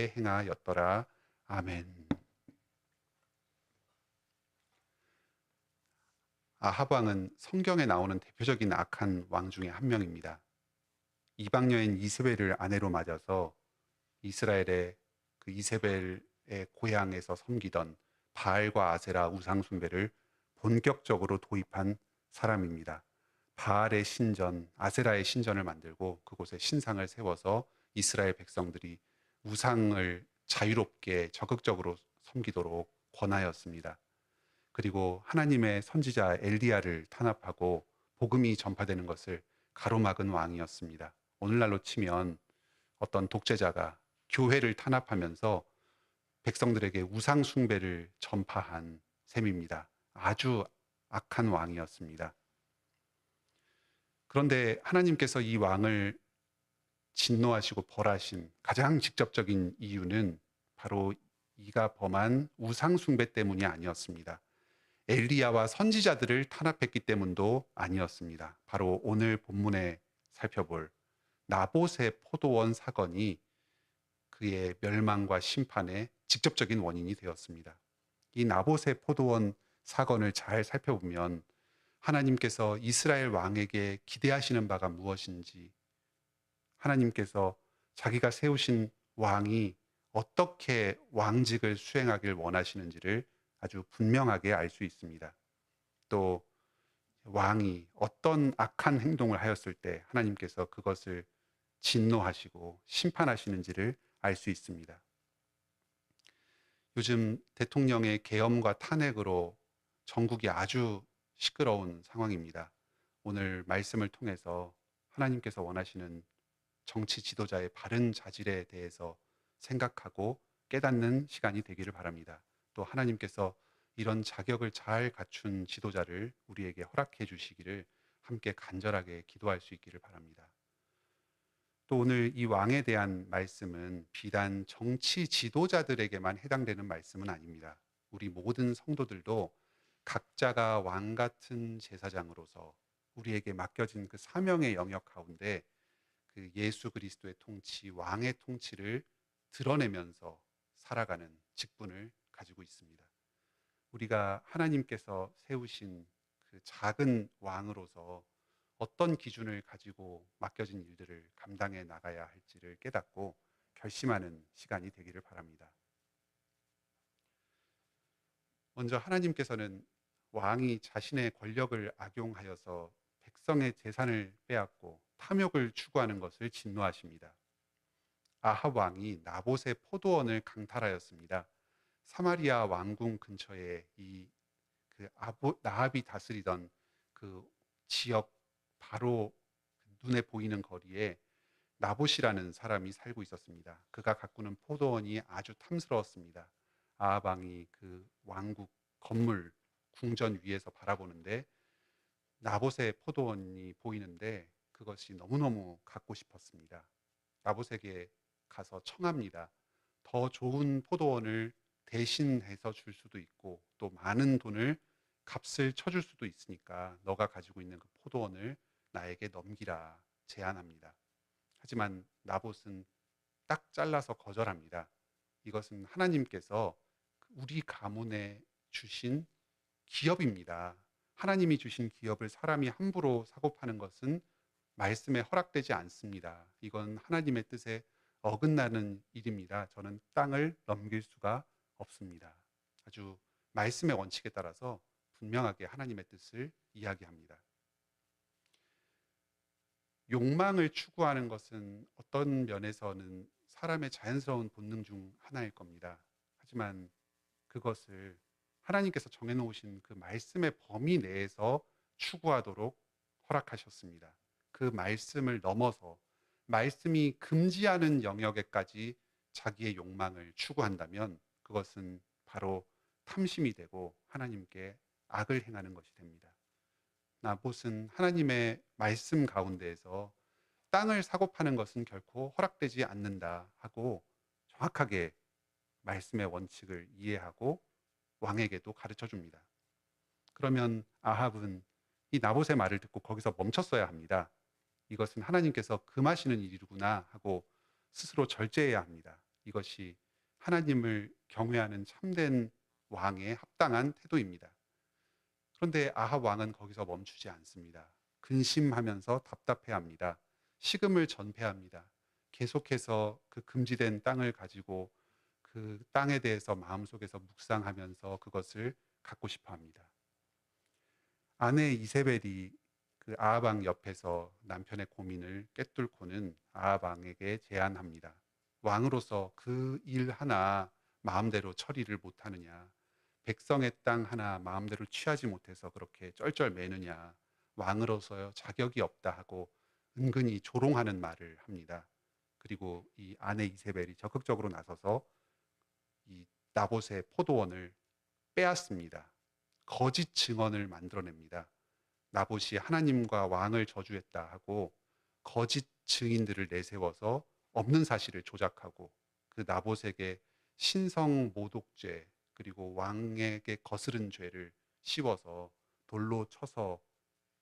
그의 행하였더라. 아멘. 아합 왕은 성경에 나오는 대표적인 악한 왕 중에 한 명입니다. 이방 여인 이세벨을 아내로 맞아서 이스라엘의 그 이세벨의 고향에서 섬기던 바알과 아세라 우상 숭배를 본격적으로 도입한 사람입니다. 바알의 신전, 아세라의 신전을 만들고 그곳에 신상을 세워서 이스라엘 백성들이 우상을 자유롭게 적극적으로 섬기도록 권하였습니다. 그리고 하나님의 선지자 엘리야를 탄압하고 복음이 전파되는 것을 가로막은 왕이었습니다. 오늘날로 치면 어떤 독재자가 교회를 탄압하면서 백성들에게 우상 숭배를 전파한 셈입니다. 아주 악한 왕이었습니다. 그런데 하나님께서 이 왕을 진노하시고 벌하신 가장 직접적인 이유는 바로 이가 범한 우상 숭배 때문이 아니었습니다. 엘리야와 선지자들을 탄압했기 때문도 아니었습니다. 바로 오늘 본문에 살펴볼 나봇의 포도원 사건이 그의 멸망과 심판의 직접적인 원인이 되었습니다. 이 나봇의 포도원 사건을 잘 살펴보면 하나님께서 이스라엘 왕에게 기대하시는 바가 무엇인지, 하나님께서 자기가 세우신 왕이 어떻게 왕직을 수행하길 원하시는지를 아주 분명하게 알 수 있습니다. 또 왕이 어떤 악한 행동을 하였을 때 하나님께서 그것을 진노하시고 심판하시는지를 알 수 있습니다. 요즘 대통령의 계엄과 탄핵으로 전국이 아주 시끄러운 상황입니다. 오늘 말씀을 통해서 하나님께서 원하시는 정치 지도자의 바른 자질에 대해서 생각하고 깨닫는 시간이 되기를 바랍니다. 또 하나님께서 이런 자격을 잘 갖춘 지도자를 우리에게 허락해 주시기를 함께 간절하게 기도할 수 있기를 바랍니다. 또 오늘 이 왕에 대한 말씀은 비단 정치 지도자들에게만 해당되는 말씀은 아닙니다. 우리 모든 성도들도 각자가 왕 같은 제사장으로서 우리에게 맡겨진 그 사명의 영역 가운데 그 예수 그리스도의 통치, 왕의 통치를 드러내면서 살아가는 직분을 가지고 있습니다. 우리가 하나님께서 세우신 그 작은 왕으로서 어떤 기준을 가지고 맡겨진 일들을 감당해 나가야 할지를 깨닫고 결심하는 시간이 되기를 바랍니다. 먼저 하나님께서는 왕이 자신의 권력을 악용하여서 백성의 재산을 빼앗고 탐욕을 추구하는 것을 진노하십니다. 아합 왕이 나봇의 포도원을 강탈하였습니다. 사마리아 왕궁 근처에 나합이 다스리던 그 지역 바로 눈에 보이는 거리에 나봇이라는 사람이 살고 있었습니다. 그가 가꾸는 포도원이 아주 탐스러웠습니다. 아합 왕이 그 왕국 건물 궁전 위에서 바라보는데 나봇의 포도원이 보이는데 그것이 너무너무 갖고 싶었습니다. 나봇에게 가서 청합니다. 더 좋은 포도원을 대신해서 줄 수도 있고 또 많은 돈을 값을 쳐줄 수도 있으니까 너가 가지고 있는 그 포도원을 나에게 넘기라 제안합니다. 하지만 나봇은 딱 잘라서 거절합니다. 이것은 하나님께서 우리 가문에 주신 기업입니다. 하나님이 주신 기업을 사람이 함부로 사고 파는 것은 말씀에 허락되지 않습니다. 이건 하나님의 뜻에 어긋나는 일입니다. 저는 땅을 넘길 수가 없습니다. 아주 말씀의 원칙에 따라서 분명하게 하나님의 뜻을 이야기합니다. 욕망을 추구하는 것은 어떤 면에서는 사람의 자연스러운 본능 중 하나일 겁니다. 하지만 그것을 하나님께서 정해놓으신 그 말씀의 범위 내에서 추구하도록 허락하셨습니다. 그 말씀을 넘어서 말씀이 금지하는 영역에까지 자기의 욕망을 추구한다면 그것은 바로 탐심이 되고 하나님께 악을 행하는 것이 됩니다. 나봇은 하나님의 말씀 가운데에서 땅을 사고 파는 것은 결코 허락되지 않는다 하고 정확하게 말씀의 원칙을 이해하고 왕에게도 가르쳐 줍니다. 그러면 아합은 이 나봇의 말을 듣고 거기서 멈췄어야 합니다. 이것은 하나님께서 금하시는 일이구나 하고 스스로 절제해야 합니다. 이것이 하나님을 경외하는 참된 왕의 합당한 태도입니다. 그런데 아합 왕은 거기서 멈추지 않습니다. 근심하면서 답답해합니다. 식음을 전폐합니다. 계속해서 그 금지된 땅을 가지고 그 땅에 대해서 마음속에서 묵상하면서 그것을 갖고 싶어 합니다. 아내 이세벨이 그 아합 왕 옆에서 남편의 고민을 꿰뚫고는 아합 왕에게 제안합니다. 왕으로서 그 일 하나 마음대로 처리를 못하느냐? 백성의 땅 하나 마음대로 취하지 못해서 그렇게 쩔쩔매느냐? 왕으로서 자격이 없다 하고 은근히 조롱하는 말을 합니다. 그리고 이 아내 이세벨이 적극적으로 나서서 이 나봇의 포도원을 빼앗습니다. 거짓 증언을 만들어냅니다. 나봇이 하나님과 왕을 저주했다 하고 거짓 증인들을 내세워서 없는 사실을 조작하고 그 나봇에게 신성 모독죄 그리고 왕에게 거스른 죄를 씌워서 돌로 쳐서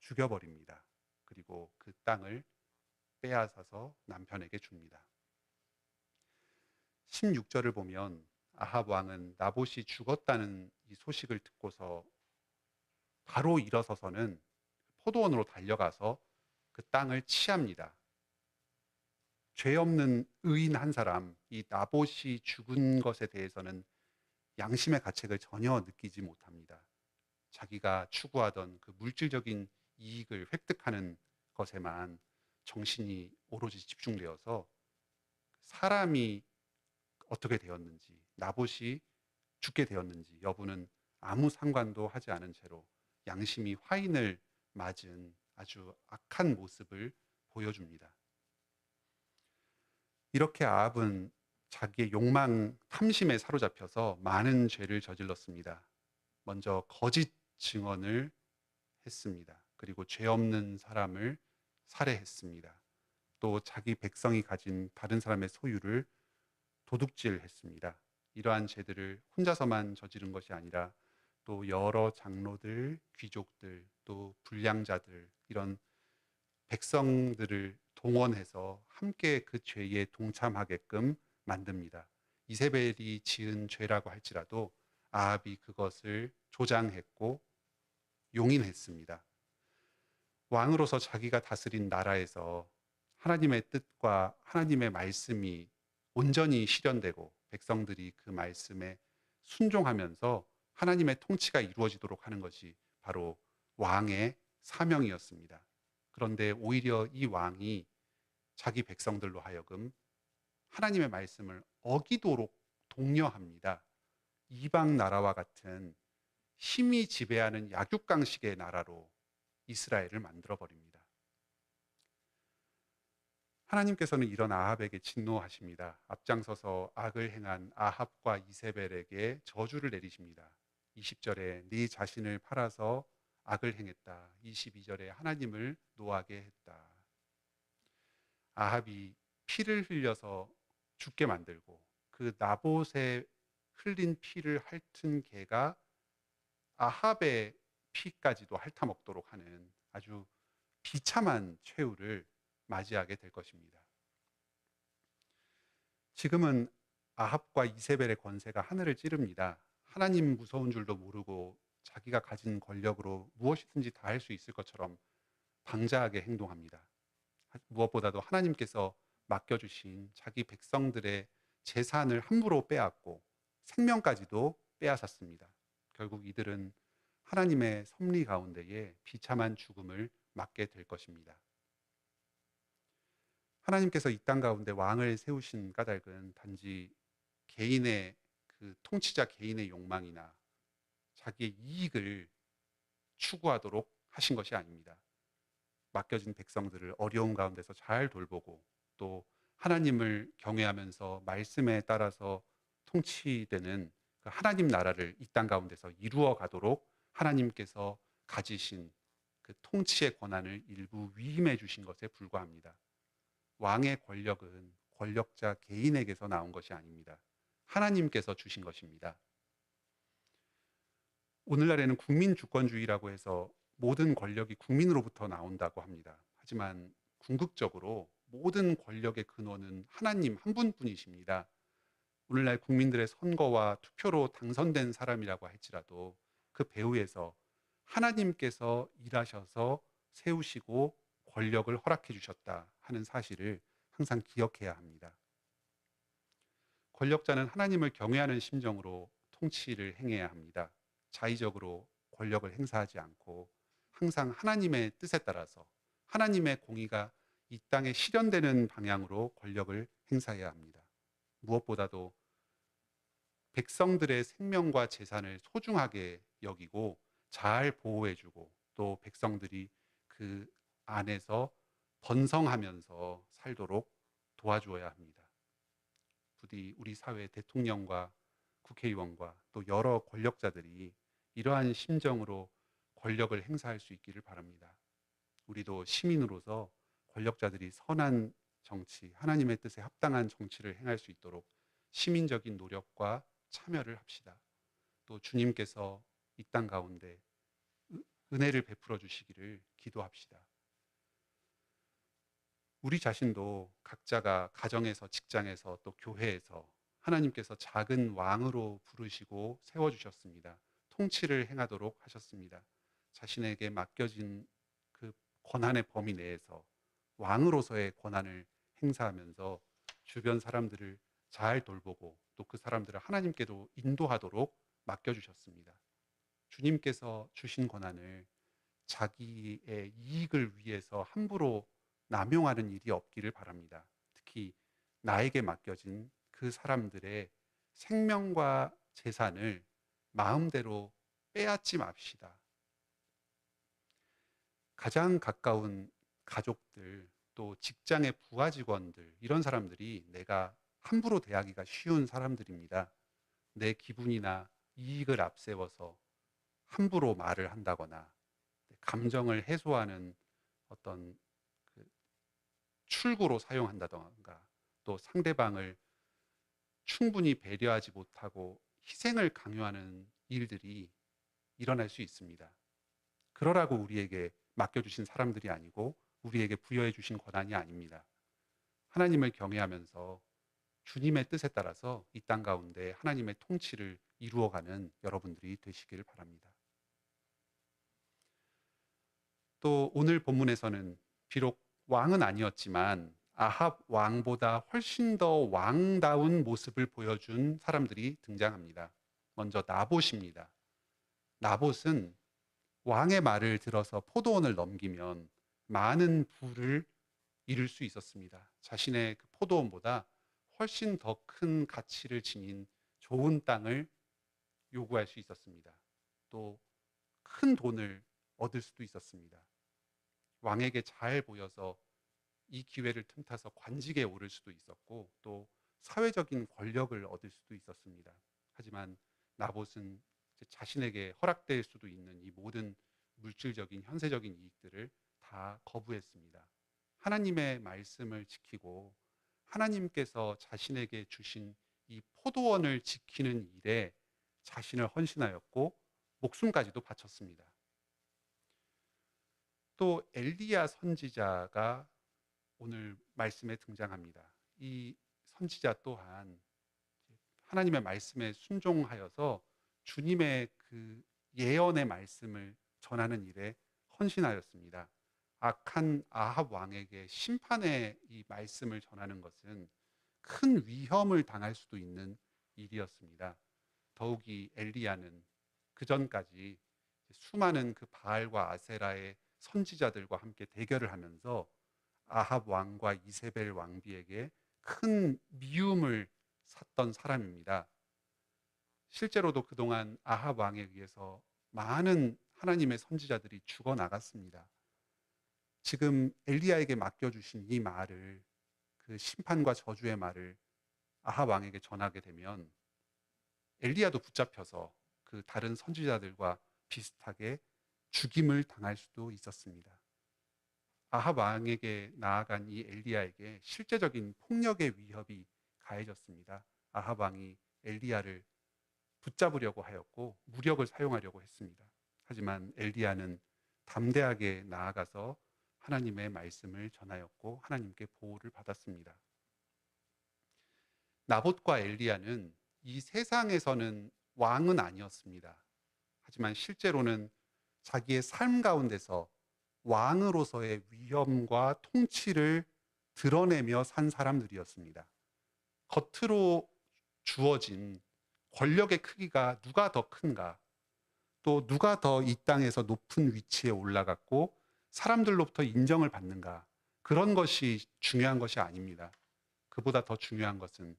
죽여버립니다. 그리고 그 땅을 빼앗아서 남편에게 줍니다. 16절을 보면 아합 왕은 나봇이 죽었다는 이 소식을 듣고서 바로 일어서서는 포도원으로 달려가서 그 땅을 치합니다. 죄 없는 의인 한 사람, 이 나봇이 죽은 것에 대해서는 양심의 가책을 전혀 느끼지 못합니다. 자기가 추구하던 그 물질적인 이익을 획득하는 것에만 정신이 오로지 집중되어서 사람이 어떻게 되었는지, 나봇이 죽게 되었는지 여부는 아무 상관도 하지 않은 채로 양심이 화인을 맞은 아주 악한 모습을 보여줍니다. 이렇게 아합은 자기의 욕망, 탐심에 사로잡혀서 많은 죄를 저질렀습니다. 먼저 거짓 증언을 했습니다. 그리고 죄 없는 사람을 살해했습니다. 또 자기 백성이 가진 다른 사람의 소유를 도둑질했습니다. 이러한 죄들을 혼자서만 저지른 것이 아니라 또 여러 장로들, 귀족들, 또 불량자들 이런 백성들을 동원해서 함께 그 죄에 동참하게끔 만듭니다. 이세벨이 지은 죄라고 할지라도 아합이 그것을 조장했고 용인했습니다. 왕으로서 자기가 다스린 나라에서 하나님의 뜻과 하나님의 말씀이 온전히 실현되고 백성들이 그 말씀에 순종하면서 하나님의 통치가 이루어지도록 하는 것이 바로 왕의 사명이었습니다. 그런데 오히려 이 왕이 자기 백성들로 하여금 하나님의 말씀을 어기도록 독려합니다. 이방 나라와 같은 힘이 지배하는 약육강식의 나라로 이스라엘을 만들어 버립니다. 하나님께서는 이런 아합에게 진노하십니다. 앞장서서 악을 행한 아합과 이세벨에게 저주를 내리십니다. 20절에 네 자신을 팔아서 악을 행했다. 22절에 하나님을 노하게 했다. 아합이 피를 흘려서 죽게 만들고 그 나봇의 흘린 피를 핥은 개가 아합의 피까지도 핥아먹도록 하는 아주 비참한 최후를 맞이하게 될 것입니다. 지금은 아합과 이세벨의 권세가 하늘을 찌릅니다. 하나님 무서운 줄도 모르고 자기가 가진 권력으로 무엇이든지 다 할 수 있을 것처럼 방자하게 행동합니다. 무엇보다도 하나님께서 맡겨주신 자기 백성들의 재산을 함부로 빼앗고 생명까지도 빼앗았습니다. 결국 이들은 하나님의 섭리 가운데에 비참한 죽음을 맞게 될 것입니다. 하나님께서 이 땅 가운데 왕을 세우신 까닭은 단지 개인의 그 통치자 개인의 욕망이나 자기의 이익을 추구하도록 하신 것이 아닙니다. 맡겨진 백성들을 어려운 가운데서 잘 돌보고 또 하나님을 경외하면서 말씀에 따라서 통치되는 그 하나님 나라를 이 땅 가운데서 이루어 가도록 하나님께서 가지신 그 통치의 권한을 일부 위임해 주신 것에 불과합니다. 왕의 권력은 권력자 개인에게서 나온 것이 아닙니다. 하나님께서 주신 것입니다. 오늘날에는 국민 주권주의라고 해서 모든 권력이 국민으로부터 나온다고 합니다. 하지만 궁극적으로 모든 권력의 근원은 하나님 한 분뿐이십니다. 오늘날 국민들의 선거와 투표로 당선된 사람이라고 할지라도 그 배후에서 하나님께서 일하셔서 세우시고 권력을 허락해 주셨다 하는 사실을 항상 기억해야 합니다. 권력자는 하나님을 경외하는 심정으로 통치를 행해야 합니다. 자의적으로 권력을 행사하지 않고 항상 하나님의 뜻에 따라서 하나님의 공의가 이 땅에 실현되는 방향으로 권력을 행사해야 합니다. 무엇보다도 백성들의 생명과 재산을 소중하게 여기고 잘 보호해주고 또 백성들이 그 안에서 번성하면서 살도록 도와주어야 합니다. 부디 우리 사회 대통령과 국회의원과 또 여러 권력자들이 이러한 심정으로 권력을 행사할 수 있기를 바랍니다. 우리도 시민으로서 권력자들이 선한 정치, 하나님의 뜻에 합당한 정치를 행할 수 있도록 시민적인 노력과 참여를 합시다. 또 주님께서 이 땅 가운데 은혜를 베풀어 주시기를 기도합시다. 우리 자신도 각자가 가정에서, 직장에서, 또 교회에서 하나님께서 작은 왕으로 부르시고 세워주셨습니다. 통치를 행하도록 하셨습니다. 자신에게 맡겨진 그 권한의 범위 내에서 왕으로서의 권한을 행사하면서 주변 사람들을 잘 돌보고 또 그 사람들을 하나님께로 인도하도록 맡겨주셨습니다. 주님께서 주신 권한을 자기의 이익을 위해서 함부로 남용하는 일이 없기를 바랍니다. 특히 나에게 맡겨진 그 사람들의 생명과 재산을 마음대로 빼앗지 맙시다. 가장 가까운 가족들, 또 직장의 부하 직원들, 이런 사람들이 내가 함부로 대하기가 쉬운 사람들입니다. 내 기분이나 이익을 앞세워서 함부로 말을 한다거나 감정을 해소하는 어떤 그 출구로 사용한다던가 또 상대방을 충분히 배려하지 못하고 희생을 강요하는 일들이 일어날 수 있습니다. 그러라고 우리에게 맡겨주신 사람들이 아니고 우리에게 부여해 주신 권한이 아닙니다. 하나님을 경외하면서 주님의 뜻에 따라서 이 땅 가운데 하나님의 통치를 이루어가는 여러분들이 되시기를 바랍니다. 또 오늘 본문에서는 비록 왕은 아니었지만 아합 왕보다 훨씬 더 왕다운 모습을 보여준 사람들이 등장합니다. 먼저 나봇입니다. 나봇은 왕의 말을 들어서 포도원을 넘기면 많은 부를 이룰 수 있었습니다. 자신의 그 포도원보다 훨씬 더 큰 가치를 지닌 좋은 땅을 요구할 수 있었습니다. 또 큰 돈을 얻을 수도 있었습니다. 왕에게 잘 보여서 이 기회를 틈타서 관직에 오를 수도 있었고 또 사회적인 권력을 얻을 수도 있었습니다. 하지만 나봇은 자신에게 허락될 수도 있는 이 모든 물질적인 현세적인 이익들을 다 거부했습니다. 하나님의 말씀을 지키고 하나님께서 자신에게 주신 이 포도원을 지키는 일에 자신을 헌신하였고 목숨까지도 바쳤습니다. 또 엘리야 선지자가 오늘 말씀에 등장합니다. 이 선지자 또한 하나님의 말씀에 순종하여서 주님의 그 예언의 말씀을 전하는 일에 헌신하였습니다. 악한 아합 왕에게 심판의 이 말씀을 전하는 것은 큰 위험을 당할 수도 있는 일이었습니다. 더욱이 엘리야는 그 전까지 수많은 그 바알과 아세라의 선지자들과 함께 대결을 하면서 아합 왕과 이세벨 왕비에게 큰 미움을 샀던 사람입니다. 실제로도 그동안 아합 왕에 의해서 많은 하나님의 선지자들이 죽어 나갔습니다. 지금 엘리야에게 맡겨주신 이 말을, 그 심판과 저주의 말을 아합 왕에게 전하게 되면 엘리야도 붙잡혀서 그 다른 선지자들과 비슷하게 죽임을 당할 수도 있었습니다. 아합 왕에게 나아간 이 엘리야에게 실제적인 폭력의 위협이 가해졌습니다. 아합 왕이 엘리야를 붙잡으려고 하였고 무력을 사용하려고 했습니다. 하지만 엘리야는 담대하게 나아가서 하나님의 말씀을 전하였고 하나님께 보호를 받았습니다. 나봇과 엘리야는 이 세상에서는 왕은 아니었습니다. 하지만 실제로는 자기의 삶 가운데서 왕으로서의 위엄과 통치를 드러내며 산 사람들이었습니다. 겉으로 주어진 권력의 크기가 누가 더 큰가, 또 누가 더 이 땅에서 높은 위치에 올라갔고 사람들로부터 인정을 받는가, 그런 것이 중요한 것이 아닙니다. 그보다 더 중요한 것은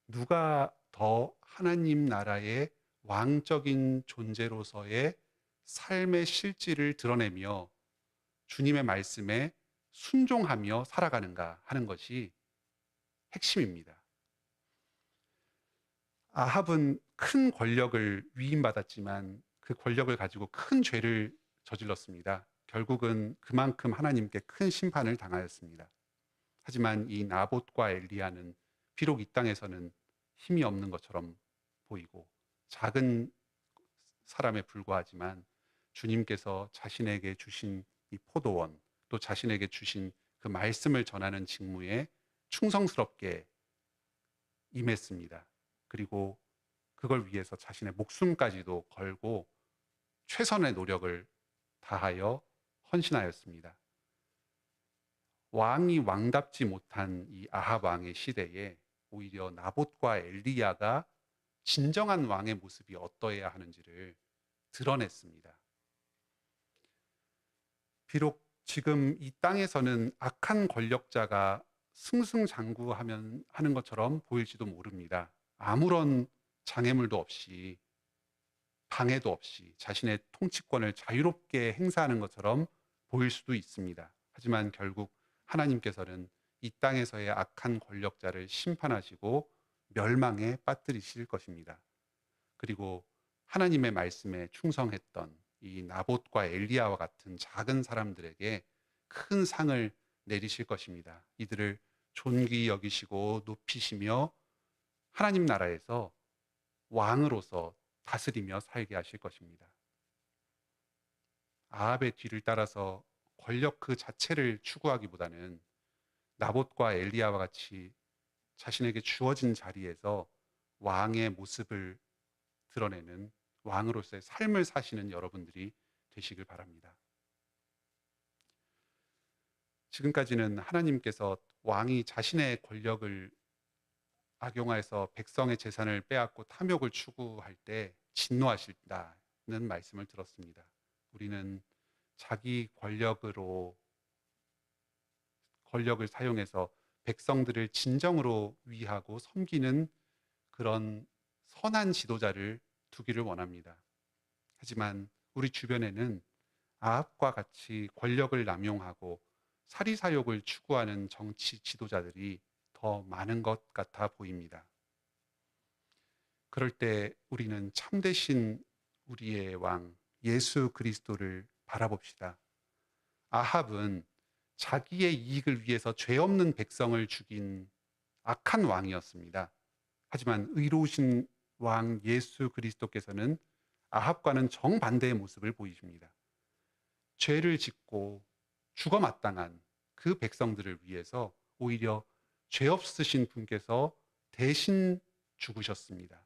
누가 더 하나님 나라의 왕적인 존재로서의 삶의 실질을 드러내며 주님의 말씀에 순종하며 살아가는가 하는 것이 핵심입니다. 아합은 큰 권력을 위임받았지만 그 권력을 가지고 큰 죄를 저질렀습니다. 결국은 그만큼 하나님께 큰 심판을 당하였습니다. 하지만 이 나봇과 엘리야는 비록 이 땅에서는 힘이 없는 것처럼 보이고 작은 사람에 불과하지만 주님께서 자신에게 주신 이 포도원, 또 자신에게 주신 그 말씀을 전하는 직무에 충성스럽게 임했습니다. 그리고 그걸 위해서 자신의 목숨까지도 걸고 최선의 노력을 다하여 헌신하였습니다. 왕이 왕답지 못한 이 아합 왕의 시대에 오히려 나봇과 엘리야가 진정한 왕의 모습이 어떠해야 하는지를 드러냈습니다. 비록 지금 이 땅에서는 악한 권력자가 승승장구하면 하는 것처럼 보일지도 모릅니다. 아무런 장애물도 없이, 방해도 없이 자신의 통치권을 자유롭게 행사하는 것처럼 보일 수도 있습니다. 하지만 결국 하나님께서는 이 땅에서의 악한 권력자를 심판하시고 멸망에 빠뜨리실 것입니다. 그리고 하나님의 말씀에 충성했던 이 나봇과 엘리야와 같은 작은 사람들에게 큰 상을 내리실 것입니다. 이들을 존귀 여기시고 높이시며 하나님 나라에서 왕으로서 다스리며 살게 하실 것입니다. 아합의 뒤를 따라서 권력 그 자체를 추구하기보다는 나봇과 엘리야와 같이 자신에게 주어진 자리에서 왕의 모습을 드러내는 왕으로서의 삶을 사시는 여러분들이 되시길 바랍니다. 지금까지는 하나님께서 왕이 자신의 권력을 악용해서 백성의 재산을 빼앗고 탐욕을 추구할 때 진노하신다는 말씀을 들었습니다. 우리는 자기 권력을 사용해서 백성들을 진정으로 위하고 섬기는 그런 선한 지도자를 두기를 원합니다. 하지만 우리 주변에는 아합과 같이 권력을 남용하고 사리사욕을 추구하는 정치 지도자들이 더 많은 것 같아 보입니다. 그럴 때 우리는 참되신 우리의 왕 예수 그리스도를 바라봅시다. 아합은 자기의 이익을 위해서 죄 없는 백성을 죽인 악한 왕이었습니다. 하지만 의로우신 왕 예수 그리스도께서는 아합과는 정반대의 모습을 보이십니다. 죄를 짓고 죽어 마땅한 그 백성들을 위해서 오히려 죄 없으신 분께서 대신 죽으셨습니다.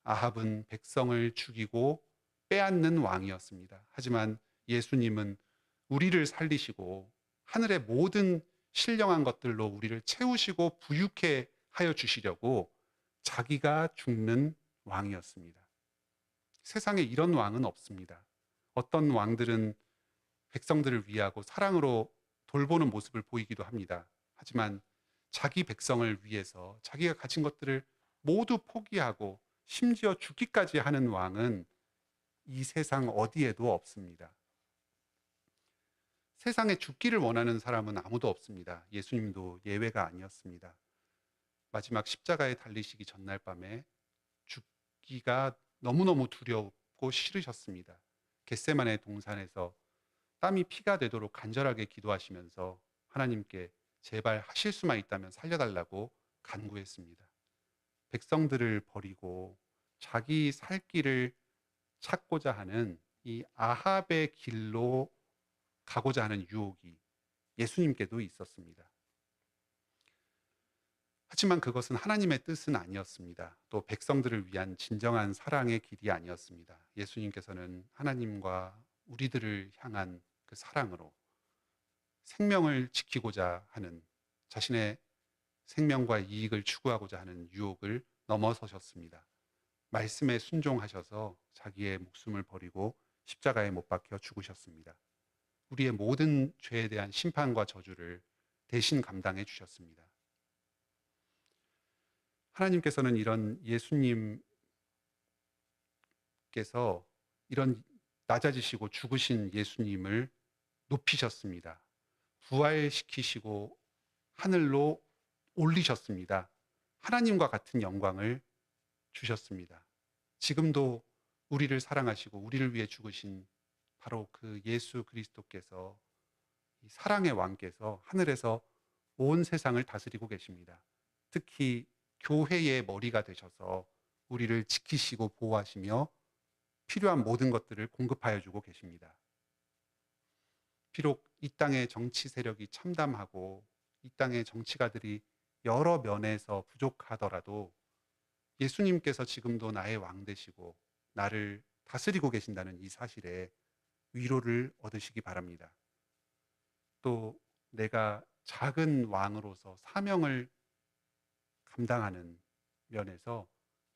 아합은 백성을 죽이고 빼앗는 왕이었습니다. 하지만 예수님은 우리를 살리시고 하늘의 모든 신령한 것들로 우리를 채우시고 부유케 하여 주시려고 자기가 죽는 왕이었습니다. 세상에 이런 왕은 없습니다. 어떤 왕들은 백성들을 위하고 사랑으로 돌보는 모습을 보이기도 합니다. 하지만 자기 백성을 위해서 자기가 가진 것들을 모두 포기하고 심지어 죽기까지 하는 왕은 이 세상 어디에도 없습니다. 세상에 죽기를 원하는 사람은 아무도 없습니다. 예수님도 예외가 아니었습니다. 마지막 십자가에 달리시기 전날 밤에 죽기가 너무너무 두렵고 싫으셨습니다. 겟세마네 동산에서 땀이 피가 되도록 간절하게 기도하시면서 하나님께 제발 하실 수만 있다면 살려달라고 간구했습니다. 백성들을 버리고 자기 살 길을 찾고자 하는 이 아합의 길로 가고자 하는 유혹이 예수님께도 있었습니다. 하지만 그것은 하나님의 뜻은 아니었습니다. 또 백성들을 위한 진정한 사랑의 길이 아니었습니다. 예수님께서는 하나님과 우리들을 향한 그 사랑으로 생명을 지키고자 하는, 자신의 생명과 이익을 추구하고자 하는 유혹을 넘어서셨습니다. 말씀에 순종하셔서 자기의 목숨을 버리고 십자가에 못 박혀 죽으셨습니다. 우리의 모든 죄에 대한 심판과 저주를 대신 감당해 주셨습니다. 하나님께서는 이런 예수님께서 이런 낮아지시고 죽으신 예수님을 높이셨습니다. 부활시키시고 하늘로 올리셨습니다. 하나님과 같은 영광을 주셨습니다. 지금도 우리를 사랑하시고 우리를 위해 죽으신 바로 그 예수 그리스도께서, 이 사랑의 왕께서 하늘에서 온 세상을 다스리고 계십니다. 특히 교회의 머리가 되셔서 우리를 지키시고 보호하시며 필요한 모든 것들을 공급하여 주고 계십니다. 비록 이 땅의 정치 세력이 참담하고 이 땅의 정치가들이 여러 면에서 부족하더라도 예수님께서 지금도 나의 왕 되시고 나를 다스리고 계신다는 이 사실에 위로를 얻으시기 바랍니다. 또 내가 작은 왕으로서 사명을 감당하는 면에서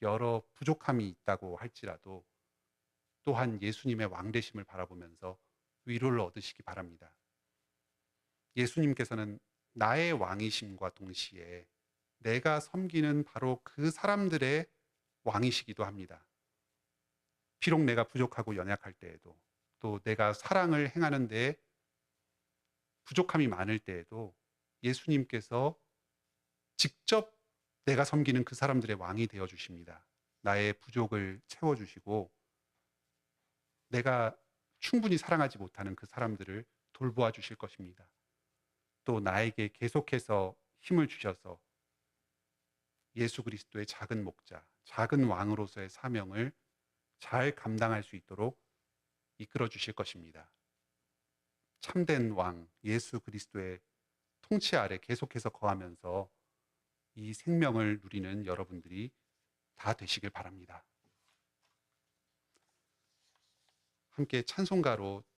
여러 부족함이 있다고 할지라도 또한 예수님의 왕 되심을 바라보면서 위로를 얻으시기 바랍니다. 예수님께서는 나의 왕이심과 동시에 내가 섬기는 바로 그 사람들의 왕이시기도 합니다. 비록 내가 부족하고 연약할 때에도, 또 내가 사랑을 행하는 데 부족함이 많을 때에도 예수님께서 직접 내가 섬기는 그 사람들의 왕이 되어 주십니다. 나의 부족을 채워 주시고 내가 충분히 사랑하지 못하는 그 사람들을 돌보아 주실 것입니다. 또 나에게 계속해서 힘을 주셔서 예수 그리스도의 작은 목자, 작은 왕으로서의 사명을 잘 감당할 수 있도록 이끌어 주실 것입니다. 참된 왕 예수 그리스도의 통치 아래 계속해서 거하면서 이 생명을 누리는 여러분들이 다 되시길 바랍니다. 함께 찬송가로